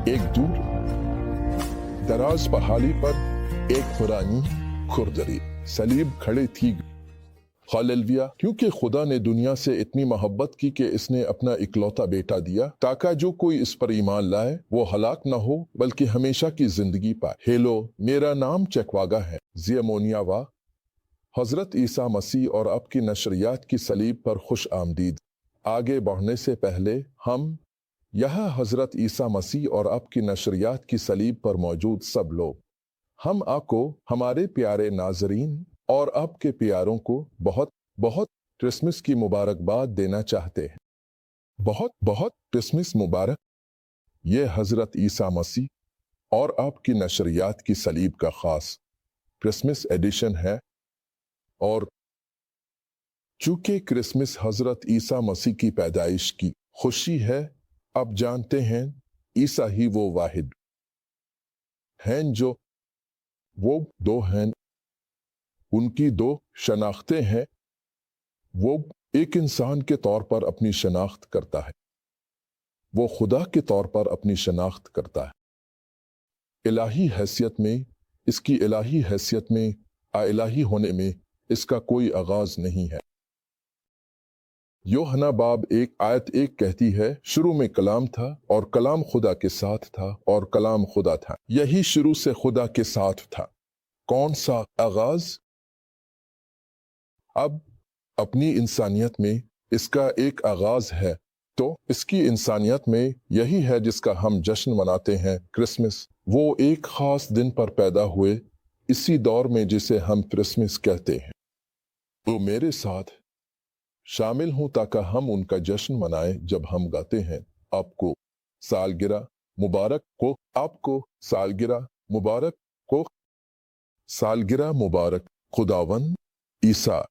ایک دور دراز پہاڑی پر ایک پرانی کھردری صلیب کھڑی تھی۔ ہاللویا! کیونکہ خدا نے دنیا سے اتنی محبت کی کہ اس نے اپنا اکلوتا بیٹا دیا تاکہ جو کوئی اس پر ایمان لائے وہ ہلاک نہ ہو بلکہ ہمیشہ کی زندگی پائے۔ ہیلو، میرا نام چکواگا ہے، زیمونیاوا۔ حضرت عیسیٰ مسیح اور آپ کی نشریات کی صلیب پر خوش آمدید۔ آگے بڑھنے سے پہلے ہم یہاں حضرت عیسیٰ مسیح اور آپ کی نشریات کی صلیب پر موجود سب لوگ، ہم آپ کو، ہمارے پیارے ناظرین اور آپ کے پیاروں کو بہت بہت کرسمس کی مبارکباد دینا چاہتے ہیں۔ بہت بہت کرسمس مبارک۔ یہ حضرت عیسیٰ مسیح اور آپ کی نشریات کی صلیب کا خاص کرسمس ایڈیشن ہے، اور چونکہ کرسمس حضرت عیسیٰ مسیح کی پیدائش کی خوشی ہے، اب جانتے ہیں عیسیٰ ہی وہ واحد ہیں جو وہ دو ہیں، ان کی دو شناختیں ہیں۔ وہ ایک انسان کے طور پر اپنی شناخت کرتا ہے، وہ خدا کے طور پر اپنی شناخت کرتا ہے۔ الہی حیثیت میں، اس کی الہی حیثیت میں، الہی ہونے میں اس کا کوئی آغاز نہیں ہے۔ یوحنا باب 1:1 کہتی ہے، شروع میں کلام تھا اور کلام خدا کے ساتھ تھا اور کلام خدا تھا۔ یہی شروع سے خدا کے ساتھ تھا۔ کون سا آغاز؟ اب اپنی انسانیت میں اس کا ایک آغاز ہے، تو اس کی انسانیت میں یہی ہے جس کا ہم جشن مناتے ہیں، کرسمس۔ وہ ایک خاص دن پر پیدا ہوئے، اسی دور میں جسے ہم کرسمس کہتے ہیں۔ وہ میرے ساتھ شامل ہوں تاکہ ہم ان کا جشن منائیں جب ہم گاتے ہیں، آپ کو سالگرہ مبارک کو، آپ کو سالگرہ مبارک کو، سالگرہ مبارک خداوند عیسیٰ،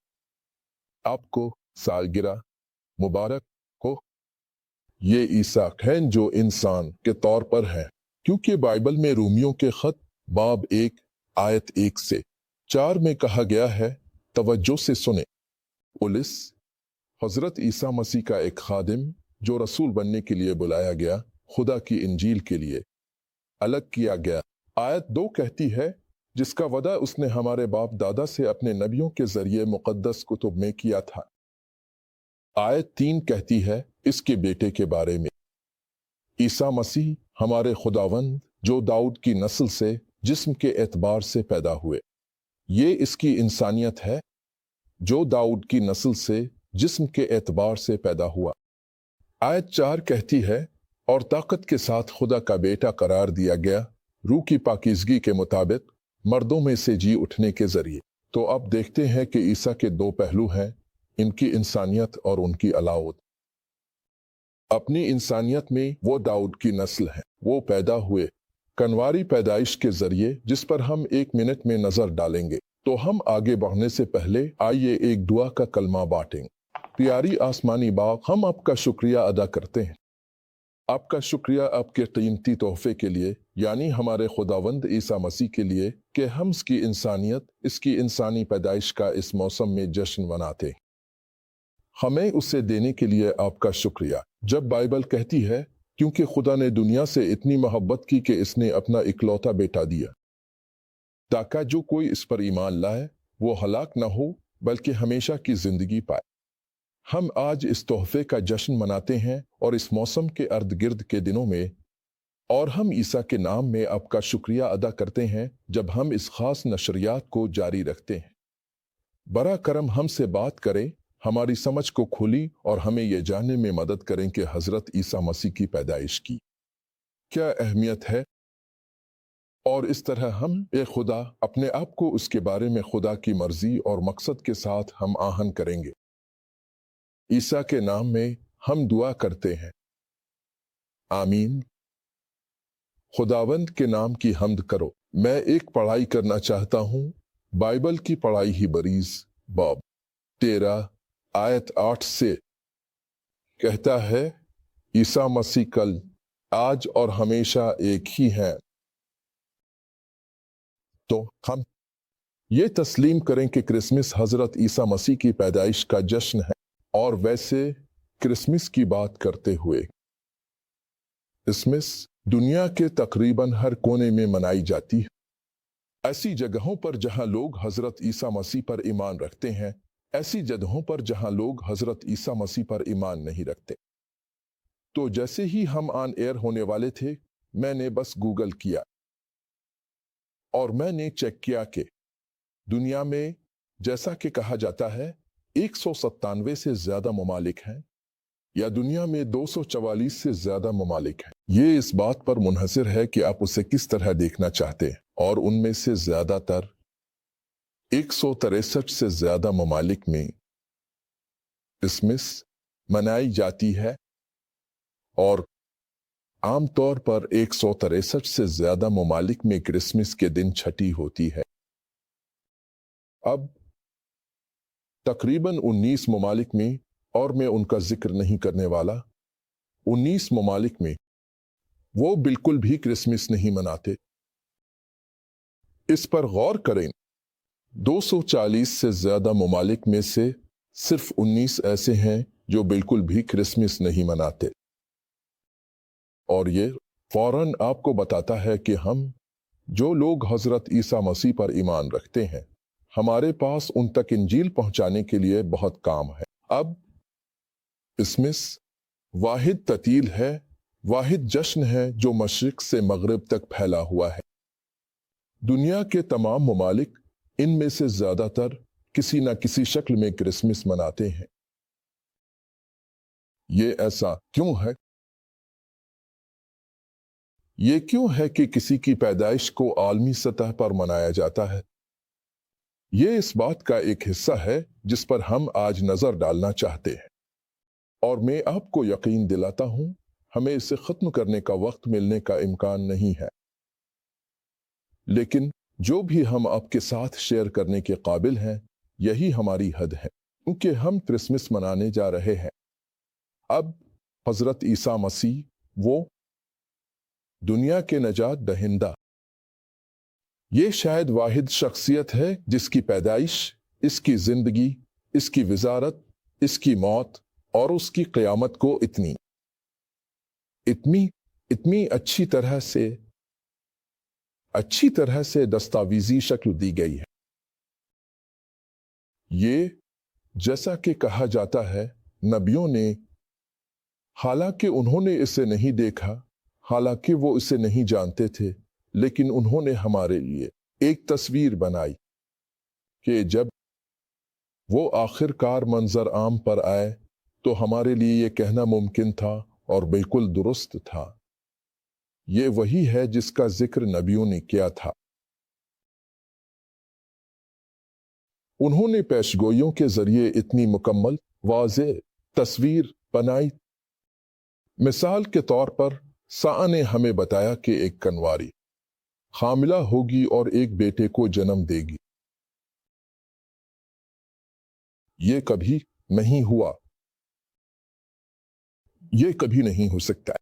آپ کو سالگرہ مبارک ہو۔ یہ عیسیٰ ہیں جو انسان کے طور پر ہے، کیونکہ بائبل میں رومیوں کے خط باب 1:1-4 میں کہا گیا ہے، توجہ سے سنیں۔ پولس حضرت عیسیٰ مسیح کا ایک خادم جو رسول بننے کے لیے بلایا گیا، خدا کی انجیل کے لیے الگ کیا گیا۔ آیت 2 کہتی ہے، جس کا وعدہ اس نے ہمارے باپ دادا سے اپنے نبیوں کے ذریعے مقدس کتب میں کیا تھا۔ آیت 3 کہتی ہے اس کے بیٹے کے بارے میں، عیسیٰ مسیح ہمارے خداوند جو داؤد کی نسل سے جسم کے اعتبار سے پیدا ہوئے۔ یہ اس کی انسانیت ہے، جو داؤد کی نسل سے جسم کے اعتبار سے پیدا ہوا۔ آیت 4 کہتی ہے، اور طاقت کے ساتھ خدا کا بیٹا قرار دیا گیا، روح کی پاکیزگی کے مطابق مردوں میں سے جی اٹھنے کے ذریعے۔ تو اب دیکھتے ہیں کہ عیسیٰ کے دو پہلو ہیں، ان کی انسانیت اور ان کی علاوت۔ اپنی انسانیت میں وہ داؤد کی نسل ہیں، وہ پیدا ہوئے کنواری پیدائش کے ذریعے، جس پر ہم 1 منٹ میں نظر ڈالیں گے۔ تو ہم آگے بڑھنے سے پہلے آئیے ایک دعا کا کلمہ بانٹیں۔ پیاری آسمانی باپ، ہم آپ کا شکریہ ادا کرتے ہیں، آپ کا شکریہ آپ کے قیمتی تحفے کے لیے، یعنی ہمارے خداوند عیسیٰ مسیح کے لیے، کہ ہم اس کی انسانیت، اس کی انسانی پیدائش کا اس موسم میں جشن مناتے ہیں۔ ہمیں اسے دینے کے لیے آپ کا شکریہ۔ جب بائبل کہتی ہے، کیونکہ خدا نے دنیا سے اتنی محبت کی کہ اس نے اپنا اکلوتا بیٹا دیا تاکہ جو کوئی اس پر ایمان لائے وہ ہلاک نہ ہو بلکہ ہمیشہ کی زندگی پائے۔ ہم آج اس تحفے کا جشن مناتے ہیں اور اس موسم کے ارد گرد کے دنوں میں، اور ہم عیسیٰ کے نام میں آپ کا شکریہ ادا کرتے ہیں جب ہم اس خاص نشریات کو جاری رکھتے ہیں۔ برا کرم ہم سے بات کریں، ہماری سمجھ کو کھولی اور ہمیں یہ جاننے میں مدد کریں کہ حضرت عیسیٰ مسیح کی پیدائش کی کیا اہمیت ہے، اور اس طرح ہم اے خدا اپنے آپ کو اس کے بارے میں خدا کی مرضی اور مقصد کے ساتھ ہم آہن کریں گے۔ عیسیٰ کے نام میں ہم دعا کرتے ہیں، آمین۔ خداوند کے نام کی حمد کرو۔ میں ایک پڑھائی کرنا چاہتا ہوں، بائبل کی پڑھائی ہی بریز باب 13 آیت 8 سے کہتا ہے، عیسیٰ مسیح کل، آج اور ہمیشہ ایک ہی ہیں۔ تو ہم یہ تسلیم کریں کہ کرسمس حضرت عیسیٰ مسیح کی پیدائش کا جشن ہے، اور ویسے کرسمس کی بات کرتے ہوئے क्रिसमस दुनिया के तकरीबन हर कोने में मनाई जाती है। ऐसी जगहों पर जहां लोग हजरत ईसा मसीह पर ईमान रखते हैं, ऐसी जगहों पर जहां लोग हजरत ईसा मसीह पर ईमान नहीं रखते। तो जैसे ही हम ऑन एयर होने वाले थे, मैंने बस गूगल किया और मैंने चेक किया कि दुनिया में, जैसा कि कहा जाता है, 197 से ज्यादा ममालिक हैं, या दुनिया में 244 से ज्यादा ममालिक हैं। ये इस बात पर मुनहसर है कि आप उसे किस तरह देखना चाहते हैं, और उनमें से ज्यादातर 163 से ज्यादा ममालिक में क्रिसमस मनाई जाती है, और आमतौर पर 163 से ज्यादा ममालिक में क्रिसमस के दिन छठी होती है। अब तकरीबन 19 ममालिक में, और मैं उनका जिक्र नहीं करने वाला, 19 ममालिक में वो बिल्कुल भी क्रिसमस नहीं मनाते। इस पर गौर करें, 240 से ज्यादा ममालिक में से सिर्फ 19 ऐसे हैं जो बिल्कुल भी क्रिसमस नहीं मनाते। और ये फौरन आपको बताता है कि हम जो लोग हजरत ईसा मसीह पर ईमान रखते हैं, हमारे पास उन तक इंजील पहुंचाने के लिए बहुत काम है। अब क्रिसमस वाहिद ततील है, वाहिद जश्न है जो मशरिक से मगरिब तक फैला हुआ है। दुनिया के तमाम ममालिक, इनमें से ज्यादातर, किसी न किसी शक्ल में क्रिसमस मनाते हैं। ये ऐसा क्यों है? ये क्यों है कि किसी की पैदाइश को आलमी सतह पर मनाया जाता है? ये इस बात का एक हिस्सा है जिस पर हम आज नजर डालना चाहते हैं, और मैं आपको यकीन दिलाता हूं, हमें इसे खत्म करने का वक्त मिलने का इम्कान नहीं है। लेकिन जो भी हम आपके साथ शेयर करने के काबिल हैं, यही हमारी हद है, क्योंकि हम क्रिसमस मनाने जा रहे हैं। अब हजरत ईसा मसीह, वो दुनिया के नजात दहिंदा, ये शायद वाहिद शख्सियत है जिसकी पैदाइश, इसकी जिंदगी, इसकी विजारत, इसकी मौत और उसकी क़यामत को इतनी अच्छी तरह से दस्तावेजी शक्ल दी गई है। ये, जैसा कि कहा जाता है, नबियों ने, हालांकि उन्होंने इसे नहीं देखा, हालांकि वो इसे नहीं जानते थे, लेकिन उन्होंने हमारे लिए एक तस्वीर बनाई कि जब वो आखिरकार मंजर आम पर आए तो हमारे लिए ये कहना मुमकिन था और बिल्कुल दुरुस्त था। ये वही है जिसका जिक्र नबियों ने किया था। उन्होंने पेशगोइयों के जरिए इतनी मुकम्मल, वाज़ेह तस्वीर बनाई। मिसाल के तौर पर, सा ने हमें बताया कि एक कनवारी हामिला होगी और एक बेटे को जन्म देगी। ये कभी नहीं हुआ, ये कभी नहीं हो सकता।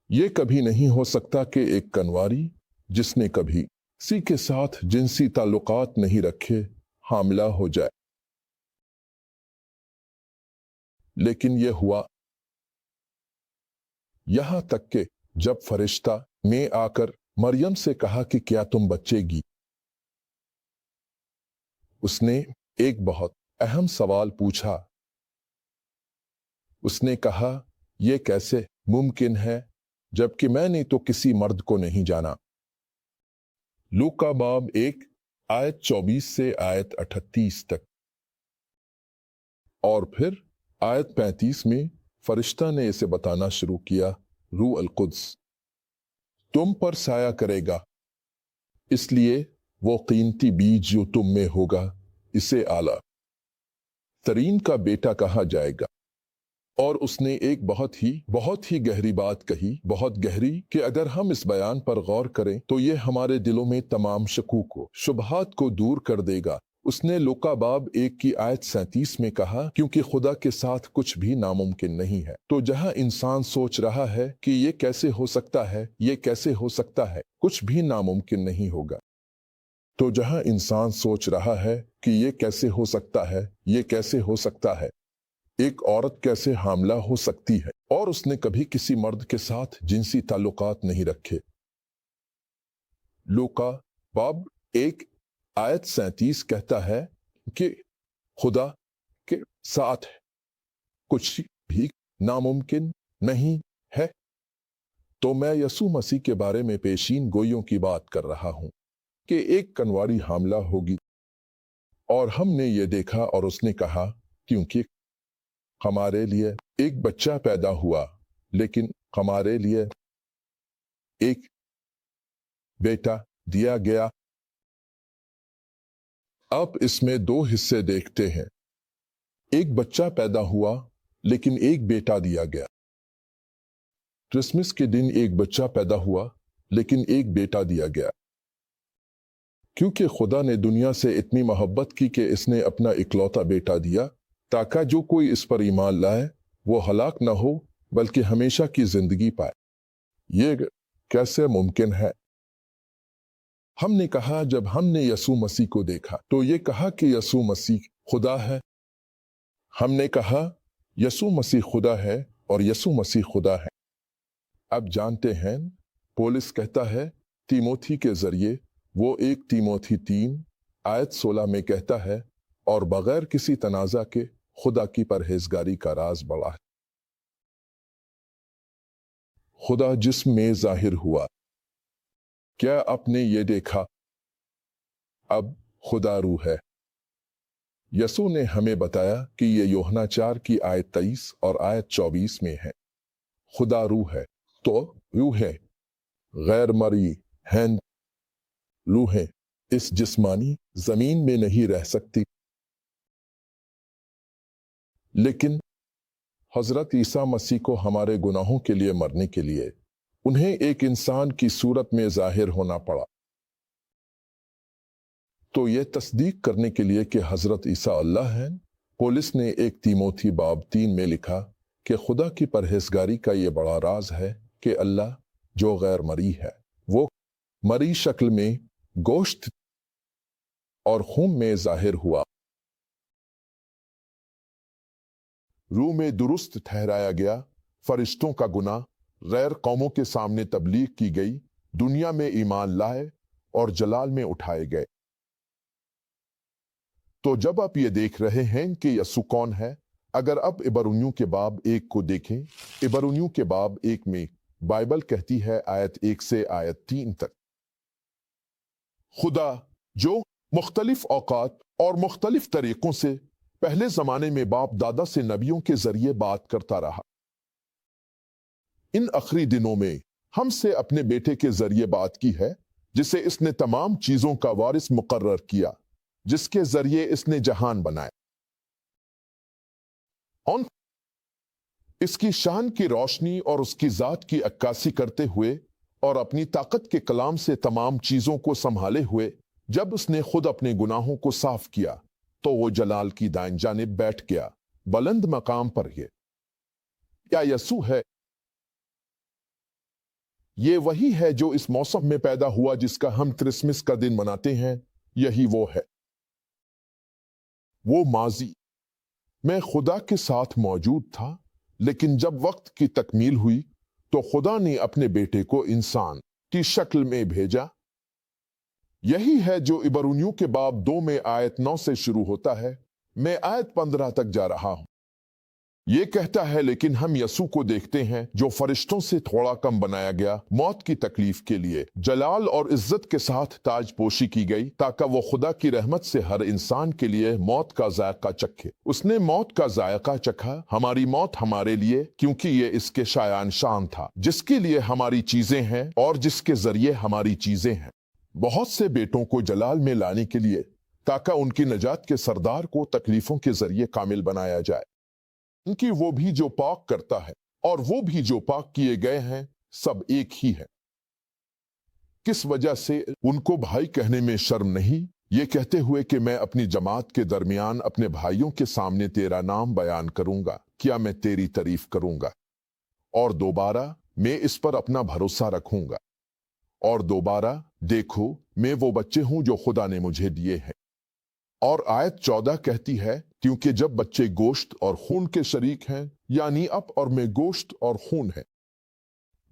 ये कभी नहीं हो सकता कि एक कनवारी जिसने कभी किसी के साथ जिनसी ताल्लुकात नहीं रखे हामिला हो जाए। लेकिन यह हुआ। यहां तक कि जब फरिश्ता ने आकर मरियम से कहा कि क्या तुम बच्चेगी, उसने एक बहुत अहम सवाल पूछा। उसने कहा, यह कैसे मुमकिन है जबकि मैंने तो किसी मर्द को नहीं जाना। लूका बाब 1 आयत 24 से आयत 38 तक। और फिर आयत 35 में फरिश्ता ने इसे बताना शुरू किया, रूह अल कुद्स तुम पर साया करेगा, इसलिए वो कीमती बीज जो तुम में होगा, इसे आला तरीन का बेटा कहा जाएगा। और उसने एक बहुत ही गहरी बात कही, बहुत गहरी, कि अगर हम इस बयान पर गौर करें तो ये हमारे दिलों में तमाम शकूक को, शुबहात को दूर कर देगा। उसने लूका बाब 1 की आयत 37 में कहा, क्योंकि खुदा के साथ कुछ भी नामुमकिन नहीं है। तो जहां इंसान सोच रहा है कि ये कैसे हो सकता है, ये कैसे हो सकता है, कुछ भी नामुमकिन नहीं होगा। तो जहां इंसान सोच रहा है कि ये कैसे हो सकता है, ये कैसे हो सकता है, एक औरत कैसे हामला हो सकती है, और उसने कभी किसी मर्द के साथ जिनसी ताल्लुकात नहीं रखे। लूका बाब 1 आयत 37 कहता है कि खुदा के साथ कुछ भी नामुमकिन नहीं है। तो मैं यसू मसीह के बारे में पेशीन गोइयों की बात कर रहा हूं कि एक कनवारी हामला होगी, और हमने ये देखा और उसने कहा, क्योंकि हमारे लिए एक बच्चा पैदा हुआ, लेकिन हमारे लिए एक बेटा दिया गया। अब इसमें 2 हिस्से देखते हैं। एक बच्चा पैदा हुआ, लेकिन एक बेटा दिया गया। क्रिसमस के दिन एक बच्चा पैदा हुआ, लेकिन एक बेटा दिया गया, क्योंकि खुदा ने दुनिया से इतनी मोहब्बत की कि इसने अपना इकलौता बेटा दिया, ताकि जो कोई इस पर ईमान लाए वो हलाक न हो, बल्कि हमेशा की जिंदगी पाए। ये कैसे मुमकिन है? हमने कहा, जब हमने यसू मसीह को देखा तो ये कहा कि यसू मसीह खुदा है। हमने कहा यसू मसीह खुदा है और यसू मसीह खुदा है। अब जानते हैं, पौलुस कहता है तीमोथी के जरिए, वो 1 तीमोथी 3 आयत 16 में कहता है, और बगैर किसी तनाजा के खुदा की परहेजगारी का राज बड़ा है। खुदा जिस्म में जाहिर हुआ। क्या आपने ये देखा? अब खुदा रूह है। यसू ने हमें बताया कि ये यूहन्ना 4 की आयत 23 और आयत 24 में है। खुदा रूह है, तो रूह है गैर मरी हैं। रूहें इस जिस्मानी जमीन में नहीं रह सकती, लेकिन हजरत ईसा मसीह को हमारे गुनाहों के लिए मरने के लिए उन्हें एक इंसान की सूरत में जाहिर होना पड़ा। तो ये तस्दीक करने के लिए कि हजरत ईसा अल्लाह हैं, पौलुस ने 1 तीमोथी बाब 3 में लिखा कि खुदा की परहेजगारी का ये बड़ा राज है कि अल्लाह जो गैर मरी है, वो मरी शक्ल में गोश्त और खून में जाहिर हुआ। रूह में दुरुस्त ठहराया गया, फरिश्तों का गुनाह गैर कौमों के सामने तबलीग की गई, दुनिया में ईमान लाए और जलाल में उठाए गए। तो जब आप ये देख रहे हैं कि यसू कौन है, अगर आप इब्रानियों के बाब 1 को देखें, इब्रानियों के बाब 1 में बाइबल कहती है आयत 1 से आयत 3 तक, खुदा जो मुख्तलिफ औकात और मुख्तलिफ तरीकों से पहले जमाने में बाप दादा से नबियों के जरिए बात करता रहा, इन आखिरी दिनों में हमसे अपने बेटे के जरिए बात की है, जिसे इसने तमाम चीजों का वारिस मुकर्रर किया, जिसके जरिए इसने जहान बनाए। और इसकी शान की रोशनी और उसकी जात की अक्कासी करते हुए और अपनी ताकत के कलाम से तमाम चीजों को संभाले हुए, जब उसने खुद अपने गुनाहों को साफ किया, तो वो जलाल की दाईं जानिब बैठ गया, बुलंद मकाम पर। क्या यसू है? ये वही है जो इस मौसम में पैदा हुआ जिसका हम क्रिसमस का दिन मनाते हैं। यही वो है। वो माजी में खुदा के साथ मौजूद था, लेकिन जब वक्त की तकमील हुई तो खुदा ने अपने बेटे को इंसान की शक्ल में भेजा। यही है जो इब्रानियों के बाब 2 में आयत 9 से शुरू होता है। मैं आयत 15 तक जा रहा हूं। ये कहता है, लेकिन हम यसू को देखते हैं जो फरिश्तों से थोड़ा कम बनाया गया, मौत की तकलीफ के लिए जलाल और इज्जत के साथ ताज पोशी की गई, ताकि वो खुदा की रहमत से हर इंसान के लिए मौत का जायका चखे। उसने मौत का जायका चखा, हमारी मौत हमारे लिए, क्योंकि ये इसके शायान शान था, जिसके लिए हमारी चीजें हैं और जिसके जरिए हमारी चीजें हैं। बहुत से बेटों को जलाल में लाने के लिए, ताकि उनकी नजात के सरदार को तकलीफों के जरिए कामिल बनाया जाए। उनकी वो भी जो पाक करता है और वो भी जो पाक किए गए हैं, सब एक ही है। किस वजह से उनको भाई कहने में शर्म नहीं, ये कहते हुए कि मैं अपनी जमात के दरमियान अपने भाइयों के सामने तेरा नाम बयान करूंगा, क्या मैं तेरी तारीफ करूंगा, और दोबारा मैं इस पर अपना भरोसा रखूंगा, और दोबारा देखो मैं वो बच्चे हूं जो खुदा ने मुझे दिए हैं। اور آیت 14 کہتی ہے کیونکہ جب بچے گوشت اور خون کے شریک ہیں یعنی اب اور میں گوشت اور خون ہے،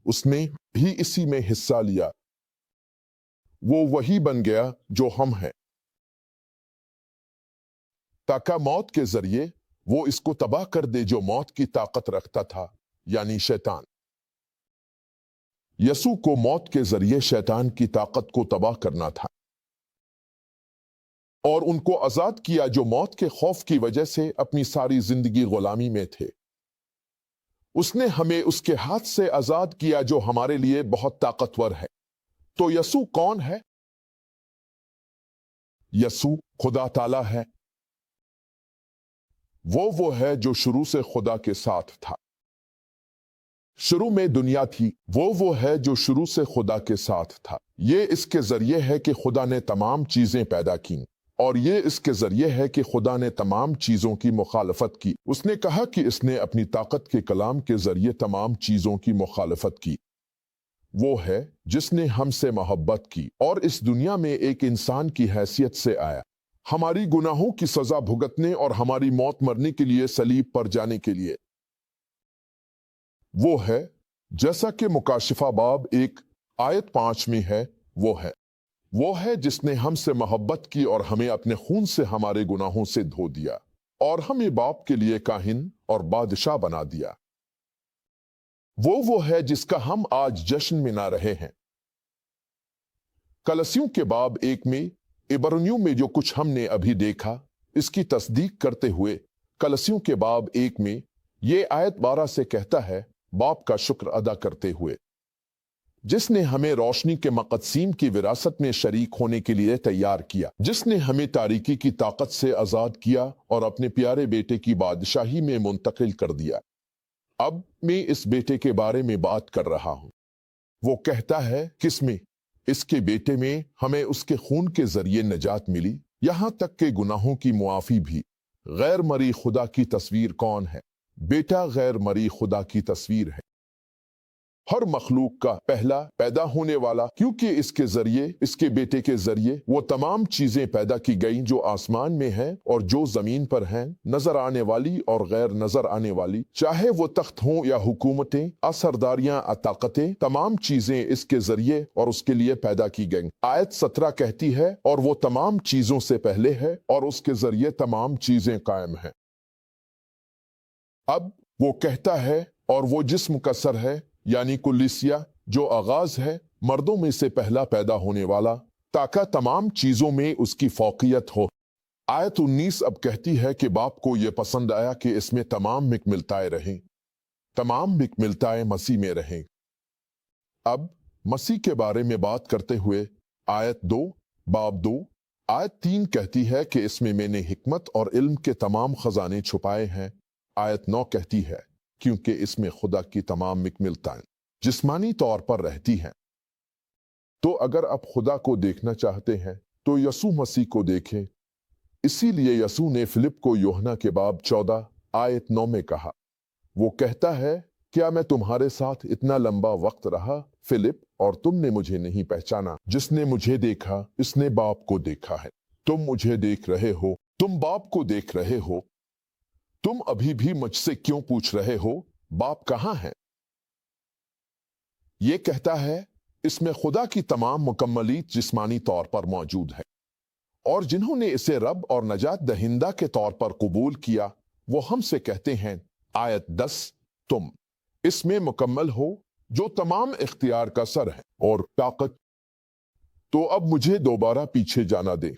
اس نے بھی اسی میں حصہ لیا، وہ وہی بن گیا جو ہم ہیں، تاکہ موت کے ذریعے وہ اس کو تباہ کر دے جو موت کی طاقت رکھتا تھا، یعنی شیطان۔ یسوع کو موت کے ذریعے شیطان کی طاقت کو تباہ کرنا تھا اور ان کو آزاد کیا جو موت کے خوف کی وجہ سے اپنی ساری زندگی غلامی میں تھے۔ اس نے ہمیں اس کے ہاتھ سے آزاد کیا جو ہمارے لیے بہت طاقتور ہے۔ تو یسوع کون ہے؟ یسوع خدا تعالیٰ ہے۔ وہ ہے جو شروع سے خدا کے ساتھ تھا۔ شروع میں دنیا تھی، وہ ہے جو شروع سے خدا کے ساتھ تھا۔ یہ اس کے ذریعے ہے کہ خدا نے تمام چیزیں پیدا کیں، اور یہ اس کے ذریعے ہے کہ خدا نے تمام چیزوں کی مخالفت کی۔ اس نے کہا کہ اس نے اپنی طاقت کے کلام کے ذریعے تمام چیزوں کی مخالفت کی۔ وہ ہے جس نے ہم سے محبت کی اور اس دنیا میں ایک انسان کی حیثیت سے آیا، ہماری گناہوں کی سزا بھگتنے اور ہماری موت مرنے کے لیے صلیب پر جانے کے لیے۔ وہ ہے جیسا کہ مکاشفہ باب 1 آیت 5 میں ہے، وہ ہے جس نے ہم سے محبت کی اور ہمیں اپنے خون سے ہمارے گناہوں سے دھو دیا اور ہمیں باپ کے لیے کاہن اور بادشاہ بنا دیا۔ وہ ہے جس کا ہم آج جشن منا رہے ہیں۔ کلسیوں کے باب 1 میں عبرانیوں میں جو کچھ ہم نے ابھی دیکھا اس کی تصدیق کرتے ہوئے کلسیوں کے باب 1 میں یہ آیت 12 سے کہتا ہے، باپ کا شکر ادا کرتے ہوئے جس نے ہمیں روشنی کے مقدسین کی وراثت میں شریک ہونے کے لیے تیار کیا، جس نے ہمیں تاریکی کی طاقت سے آزاد کیا اور اپنے پیارے بیٹے کی بادشاہی میں منتقل کر دیا۔ اب میں اس بیٹے کے بارے میں بات کر رہا ہوں۔ وہ کہتا ہے کس میں؟ اس کے بیٹے میں ہمیں اس کے خون کے ذریعے نجات ملی، یہاں تک کہ گناہوں کی معافی بھی۔ غیر مری خدا کی تصویر کون ہے؟ بیٹا غیر مری خدا کی تصویر ہے، ہر مخلوق کا پہلا پیدا ہونے والا، کیونکہ اس کے ذریعے، اس کے بیٹے کے ذریعے وہ تمام چیزیں پیدا کی گئیں جو آسمان میں ہیں اور جو زمین پر ہیں، نظر آنے والی اور غیر نظر آنے والی، چاہے وہ تخت ہوں یا حکومتیں، سرداریاں، طاقتیں، تمام چیزیں اس کے ذریعے اور اس کے لیے پیدا کی گئیں۔ آیت 17 کہتی ہے، اور وہ تمام چیزوں سے پہلے ہے اور اس کے ذریعے تمام چیزیں قائم ہیں۔ اب وہ کہتا ہے، اور وہ جسم کا سر ہے، یعنی کلیسیا، جو آغاز ہے، مردوں میں سے پہلا پیدا ہونے والا، تاکہ تمام چیزوں میں اس کی فوقیت ہو۔ آیت 19 اب کہتی ہے کہ باپ کو یہ پسند آیا کہ اس میں تمام مکملتائیں رہیں، تمام مکملتائیں مسیح میں رہیں۔ اب مسیح کے بارے میں بات کرتے ہوئے آیت 2 باب 2 آیت 3 کہتی ہے کہ اس میں نے حکمت اور علم کے تمام خزانے چھپائے ہیں۔ آیت 9 کہتی ہے کیونکہ اس میں خدا کی تمام مکملتائیں جسمانی طور پر رہتی ہیں۔ تو اگر آپ خدا کو دیکھنا چاہتے ہیں تو یسوع مسیح کو دیکھیں۔ اسی لیے یسوع نے فلپ کو یوحنا کے باب 14 آیت 9 میں کہا، وہ کہتا ہے، کیا میں تمہارے ساتھ اتنا لمبا وقت رہا فلپ اور تم نے مجھے نہیں پہچانا؟ جس نے مجھے دیکھا اس نے باپ کو دیکھا ہے۔ تم مجھے دیکھ رہے ہو، تم باپ کو دیکھ رہے ہو۔ تم ابھی بھی مجھ سے کیوں پوچھ رہے ہو، باپ کہاں ہے؟ یہ کہتا ہے، اس میں خدا کی تمام مکملیت جسمانی طور پر موجود ہے، اور جنہوں نے اسے رب اور نجات دہندہ کے طور پر قبول کیا وہ ہم سے کہتے ہیں۔ آیت 10 تم اس میں مکمل ہو جو تمام اختیار کا سر ہے اور طاقت۔ تو اب مجھے دوبارہ پیچھے جانا دے۔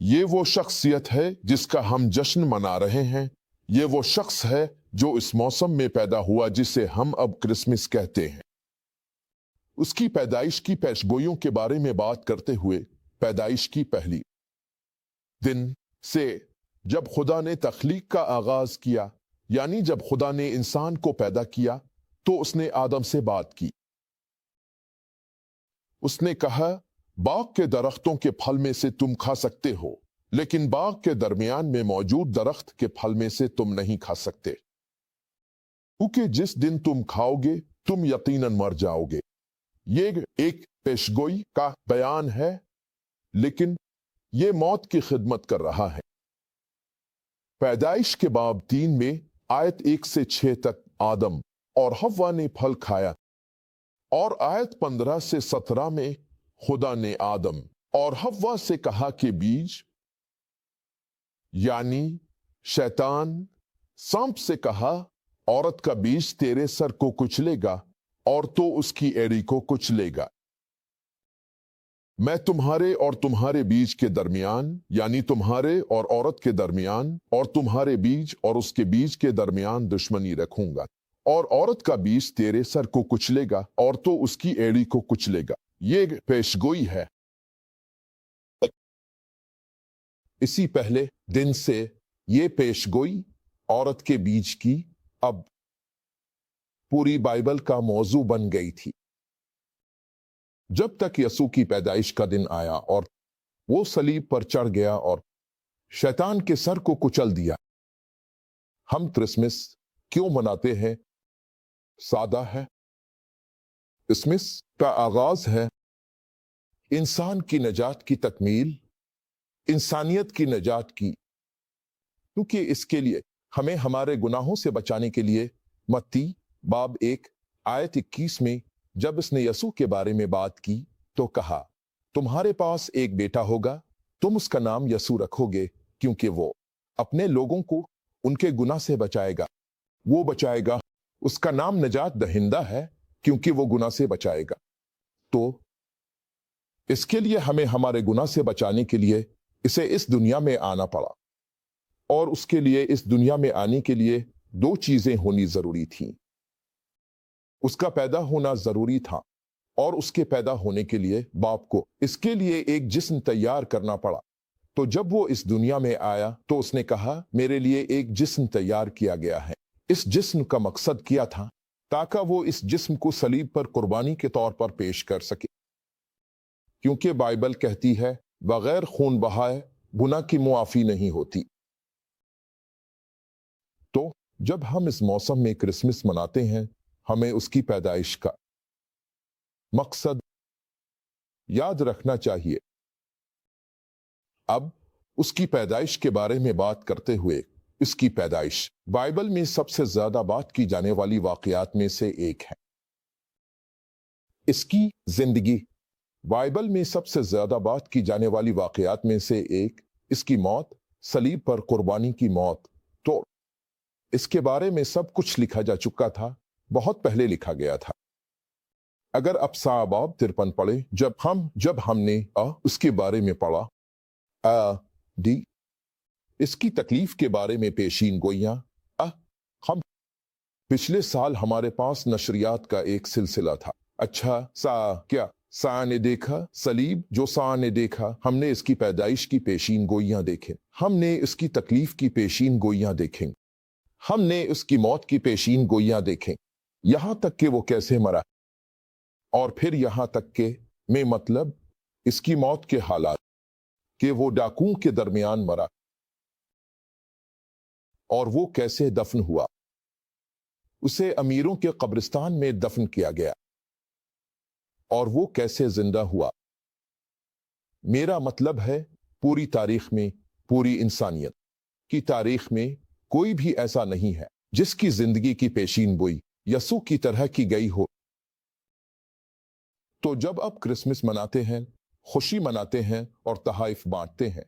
یہ وہ شخصیت ہے جس کا ہم جشن منا رہے ہیں۔ یہ وہ شخص ہے جو اس موسم میں پیدا ہوا جسے ہم اب کرسمس کہتے ہیں۔ اس کی پیدائش کی پیشگوئیوں کے بارے میں بات کرتے ہوئے، پیدائش کی پہلی دن سے جب خدا نے تخلیق کا آغاز کیا، یعنی جب خدا نے انسان کو پیدا کیا، تو اس نے آدم سے بات کی۔ اس نے کہا، باغ کے درختوں کے پھل میں سے تم کھا سکتے ہو، لیکن باغ کے درمیان میں موجود درخت کے پھل میں سے تم نہیں کھا سکتے، کیونکہ جس دن تم کھاؤ گے تم یقیناً مر جاؤ گے۔ یہ ایک پیشگوئی کا بیان ہے، لیکن یہ موت کی خدمت کر رہا ہے۔ پیدائش کے باب 3 میں آیت 1 سے 6 تک آدم اور حوا نے پھل کھایا، اور آیت 15 سے 17 میں خدا نے آدم اور حوا سے کہا کہ بیج یعنی شیطان سانپ سے کہا، عورت کا بیج تیرے سر کو کچلے گا اور تو اس کی ایڑی کو کچلے گا۔ میں تمہارے اور تمہارے بیج کے درمیان یعنی تمہارے اور عورت کے درمیان اور تمہارے بیج اور اس کے بیج کے درمیان دشمنی رکھوں گا، اور عورت کا بیج تیرے سر کو کچلے گا اور تو اس کی ایڑی کو کچلے گا۔ یہ پیشگوئی ہے۔ اسی پہلے دن سے یہ پیشگوئی عورت کے بیج کی اب پوری بائبل کا موضوع بن گئی تھی، جب تک یسوع کی پیدائش کا دن آیا اور وہ صلیب پر چڑھ گیا اور شیطان کے سر کو کچل دیا۔ ہم کرسمس کیوں مناتے ہیں؟ سادہ ہے۔ کرسمس کا آغاز ہے انسان کی نجات کی تکمیل، انسانیت کی نجات کی، کیونکہ اس کے لیے ہمیں ہمارے گناہوں سے بچانے کے لیے متی باب 1 آیت 21 میں جب اس نے یسوع کے بارے میں بات کی تو کہا، تمہارے پاس ایک بیٹا ہوگا، تم اس کا نام یسوع رکھو گے، کیونکہ وہ اپنے لوگوں کو ان کے گناہ سے بچائے گا۔ وہ بچائے گا، اس کا نام نجات دہندہ ہے، کیونکہ وہ گناہ سے بچائے گا۔ تو اس کے لیے ہمیں ہمارے گناہ سے بچانے کے لیے اسے اس دنیا میں آنا پڑا، اور اس کے لیے اس دنیا میں آنے کے لیے 2 چیزیں ہونی ضروری تھیں۔ اس کا پیدا ہونا ضروری تھا، اور اس کے پیدا ہونے کے لیے باپ کو اس کے لیے ایک جسم تیار کرنا پڑا۔ تو جب وہ اس دنیا میں آیا تو اس نے کہا، میرے لیے ایک جسم تیار کیا گیا ہے۔ اس جسم کا مقصد کیا تھا؟ تاکہ وہ اس جسم کو صلیب پر قربانی کے طور پر پیش کر سکے، کیونکہ بائبل کہتی ہے بغیر خون بہائے گناہ کی معافی نہیں ہوتی۔ تو جب ہم اس موسم میں کرسمس مناتے ہیں، ہمیں اس کی پیدائش کا مقصد یاد رکھنا چاہیے۔ اب اس کی پیدائش کے بارے میں بات کرتے ہوئے، اس کی پیدائش بائبل میں سب سے زیادہ بات کی جانے والی واقعات میں سے ایک ہے۔ اس کی زندگی بائبل میں سب سے زیادہ بات کی جانے والی واقعات میں سے ایک، اس کی موت، صلیب پر قربانی کی موت۔ تو اس کے بارے میں سب کچھ لکھا جا چکا تھا، بہت پہلے لکھا گیا تھا۔ اگر اب باب 53 پڑھیں، جب ہم نے اس کے بارے میں پڑھا، اس کی تکلیف کے بارے میں پیشین گوئیاں، ہم پچھلے سال ہمارے پاس نشریات کا ایک سلسلہ تھا۔ اچھا سا نے دیکھا صلیب، جو سا نے دیکھا، ہم نے اس کی پیدائش کی پیشین گوئیاں دیکھیں، ہم نے اس کی تکلیف کی پیشین گوئیاں دیکھیں، ہم نے اس کی موت کی پیشین گوئیاں دیکھیں، یہاں تک کہ وہ کیسے مرا، اور پھر یہاں تک کہ میں مطلب اس کی موت کے حالات، کہ وہ ڈاکوؤں کے درمیان مرا، اور وہ کیسے دفن ہوا۔ اسے امیروں کے قبرستان میں دفن کیا گیا، اور وہ کیسے زندہ ہوا۔ میرا مطلب ہے پوری تاریخ میں، پوری انسانیت کی تاریخ میں کوئی بھی ایسا نہیں ہے جس کی زندگی کی پیشین گوئی یسوع کی طرح کی گئی ہو۔ تو جب آپ کرسمس مناتے ہیں، خوشی مناتے ہیں اور تحائف بانٹتے ہیں،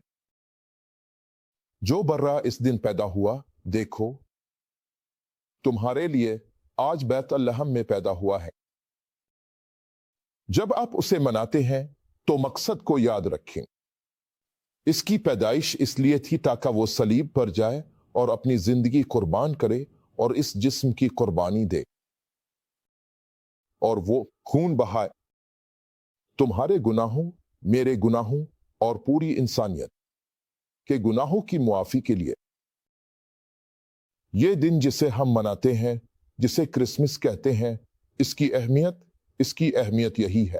جو برا اس دن پیدا ہوا، دیکھو تمہارے لیے آج بیت لحم میں پیدا ہوا ہے۔ جب آپ اسے مناتے ہیں تو مقصد کو یاد رکھیں۔ اس کی پیدائش اس لیے تھی تاکہ وہ صلیب پر جائے اور اپنی زندگی قربان کرے اور اس جسم کی قربانی دے، اور وہ خون بہائے تمہارے گناہوں، میرے گناہوں اور پوری انسانیت کے گناہوں کی معافی کے لیے۔ یہ دن جسے ہم مناتے ہیں، جسے کرسمس کہتے ہیں، اس کی اہمیت یہی ہے،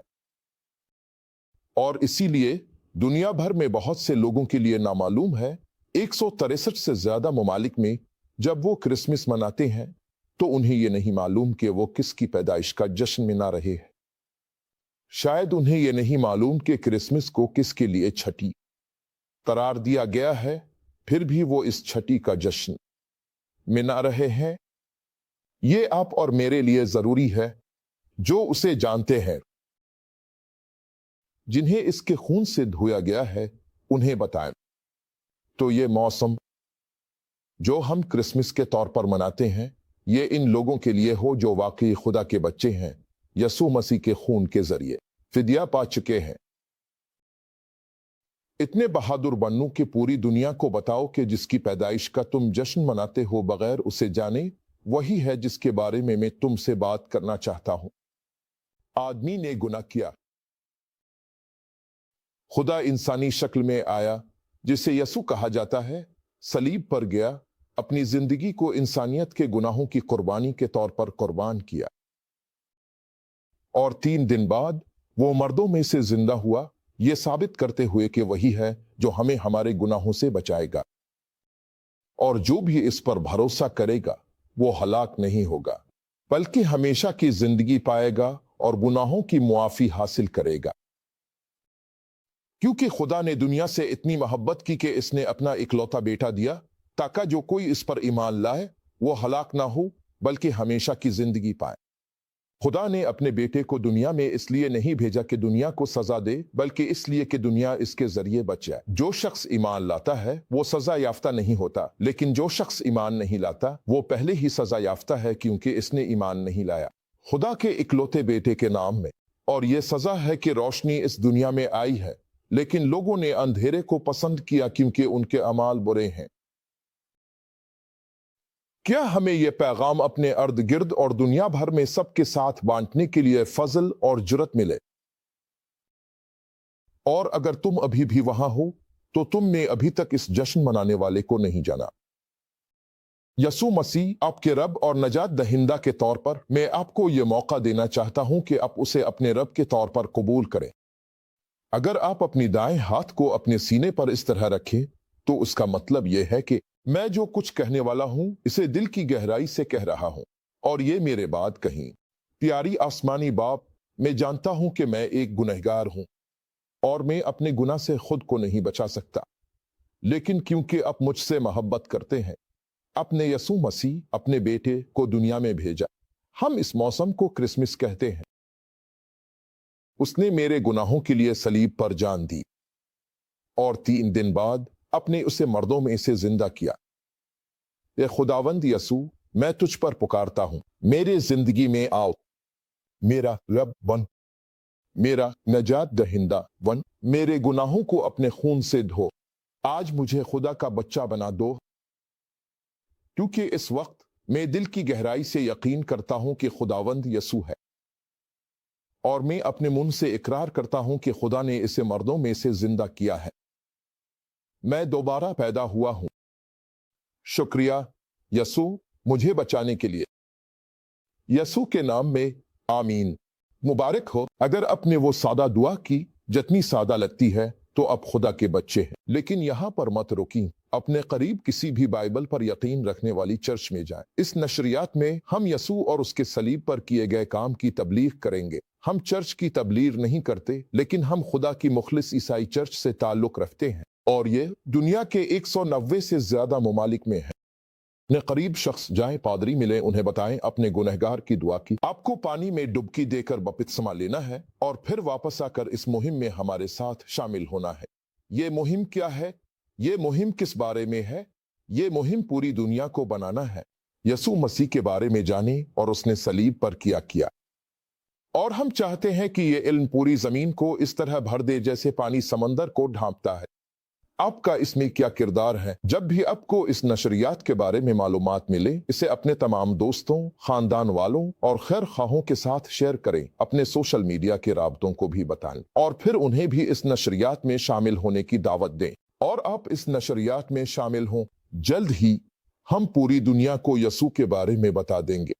اور اسی لیے دنیا بھر میں بہت سے لوگوں کے لیے نامعلوم ہے۔ 163 سے زیادہ ممالک میں جب وہ کرسمس مناتے ہیں تو انہیں یہ نہیں معلوم کہ وہ کس کی پیدائش کا جشن منا رہے ہیں۔ شاید انہیں یہ نہیں معلوم کہ کرسمس کو کس کے لیے چھٹی करार दिया गया है, फिर भी वो इस छठी का जश्न मना रहे हैं। ये आप और मेरे लिए जरूरी है जो उसे जानते हैं, जिन्हें इसके खून से धोया गया है, उन्हें बताएं। तो ये मौसम जो हम क्रिसमस के तौर पर मनाते हैं, ये इन लोगों के लिए हो जो वाकई खुदा के बच्चे हैं, यसू मसीह के खून के जरिए फिदिया पा चुके हैं। इतने बहादुर बनू कि पूरी दुनिया को बताओ कि जिसकी पैदाइश का तुम जश्न मनाते हो बगैर उसे जाने, वही है जिसके बारे में मैं तुमसे बात करना चाहता हूं। आदमी ने गुनाह किया, खुदा इंसानी शक्ल में आया, जिसे यसू कहा जाता है, सलीब पर गया, अपनी जिंदगी को इंसानियत के गुनाहों की कुर्बानी के तौर पर कुर्बान किया, और 3 दिन बाद वो मर्दों में से जिंदा हुआ, ये साबित करते हुए कि वही है जो हमें हमारे गुनाहों से बचाएगा। और जो भी इस पर भरोसा करेगा वो हलाक नहीं होगा, बल्कि हमेशा की जिंदगी पाएगा और गुनाहों की मुआफी हासिल करेगा। क्योंकि खुदा ने दुनिया से इतनी मोहब्बत की कि इसने अपना इकलौता बेटा दिया, ताकि जो कोई इस पर ईमान लाए वो हलाक ना हो बल्कि हमेशा की जिंदगी पाए। खुदा ने अपने बेटे को दुनिया में इसलिए नहीं भेजा कि दुनिया को सजा दे, बल्कि इसलिए कि दुनिया इसके जरिए बच जाए। जो शख्स ईमान लाता है वो सजा याफ्ता नहीं होता, लेकिन जो शख्स ईमान नहीं लाता वो पहले ही सजा याफ्ता है, क्योंकि इसने ईमान नहीं लाया खुदा के इकलौते बेटे के नाम में। और ये सजा है कि रोशनी इस दुनिया में आई है, लेकिन लोगों ने अंधेरे को पसंद किया क्योंकि उनके अमाल बुरे हैं। क्या हमें यह पैगाम अपने अर्द गिर्द और दुनिया भर में सबके साथ बांटने के लिए फजल और जुर्रत मिले? और अगर तुम अभी भी वहां हो तो तुमने अभी तक इस जश्न मनाने वाले को नहीं जाना। यसू मसीह आपके रब और नजात दहिंदा के तौर पर मैं आपको यह मौका देना चाहता हूं कि आप उसे अपने रब के तौर पर कबूल करें। अगर आप अपनी दाएं हाथ को अपने सीने पर इस तरह रखें तो उसका मतलब यह है कि मैं जो कुछ कहने वाला हूं इसे दिल की गहराई से कह रहा हूं, और ये मेरे बाद कहीं। प्यारी आसमानी बाप, मैं जानता हूं कि मैं एक गुनहगार हूं और मैं अपने गुनाह से खुद को नहीं बचा सकता, लेकिन क्योंकि आप मुझसे मोहब्बत करते हैं, अपने यसू मसीह अपने बेटे को दुनिया में भेजा। हम इस मौसम को क्रिसमस कहते हैं। उसने मेरे गुनाहों के लिए सलीब पर जान दी और 3 दिन बाद अपने उसे मर्दों में से जिंदा किया। ए खुदावंद यसू, मैं तुझ पर पुकारता हूं, मेरे जिंदगी में आओ, मेरा रब बन, मेरा नजात दहिंदा बन, मेरे गुनाहों को अपने खून से धो। आज मुझे खुदा का बच्चा बना दो, क्योंकि इस वक्त मैं दिल की गहराई से यकीन करता हूं कि खुदावंद यसू है, और मैं अपने मुंह से इकरार करता हूं कि खुदा ने इसे मर्दों में से जिंदा किया है। मैं दोबारा पैदा हुआ हूं। शुक्रिया यसू, मुझे बचाने के लिए। यसू के नाम में आमीन। मुबारक हो। अगर आपने वो सादा दुआ की जितनी सादा लगती है तो अब खुदा के बच्चे हैं। लेकिन यहां पर मत रुकी, अपने करीब किसी भी बाइबल पर यकीन रखने वाली चर्च में जाएं। इस नशरियात में हम यसू और उसके सलीब पर किए गए काम की तबलीग करेंगे। हम चर्च की तबलीग नहीं करते, लेकिन हम खुदा की मुखलिस ईसाई चर्च से ताल्लुक रखते हैं, और ये दुनिया के 190 से ज्यादा ममालिक में है। अपने करीब शख्स जाए, पादरी मिले, उन्हें बताएं अपने गुनहगार की दुआ की। आपको पानी में डुबकी देकर बपतिस्मा लेना है और फिर वापस आकर इस मुहिम में हमारे साथ शामिल होना है। ये मुहिम क्या है? ये मुहिम किस बारे में है? ये मुहिम पूरी दुनिया को बनाना है। यसू मसीह के बारे में जाने और उसने सलीब पर किया। और हम चाहते हैं कि ये इल्म पूरी जमीन को इस तरह भर दे जैसे पानी समंदर को ढांपता है। आपका इसमें क्या किरदार है? जब भी आपको इस नशरियात के बारे में मालूमात मिले, इसे अपने तमाम दोस्तों, खानदान वालों और खैर खाहों के साथ शेयर करें। अपने सोशल मीडिया के राबतों को भी बताएं और फिर उन्हें भी इस नशरियात में शामिल होने की दावत दें। और आप इस नशरियात में शामिल हों। जल्द ही हम पूरी दुनिया को यसू के बारे में बता देंगे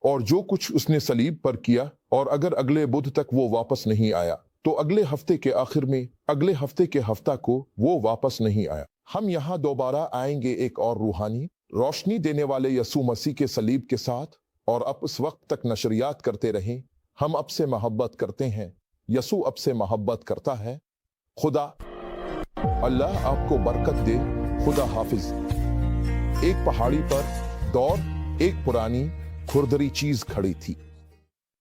और जो कुछ उसने सलीब पर किया। और अगर अगले बुध तक वो वापस नहीं आया तो अगले हफ्ते के आखिर में, अगले हफ्ते के हफ्ता को वो वापस नहीं आया, हम यहाँ दोबारा आएंगे एक और रूहानी, रोशनी देने वाले यसू मसीह के सलीब के साथ। और अब उस वक्त तक नशरियात करते रहें। हम अब से मोहब्बत करते हैं, यसू अब से मोहब्बत करता है। खुदा اللہ آپ کو برکت دے. خدا حافظ. ایک پہاڑی پر دور ایک پرانی کھردری چیز کھڑی تھی.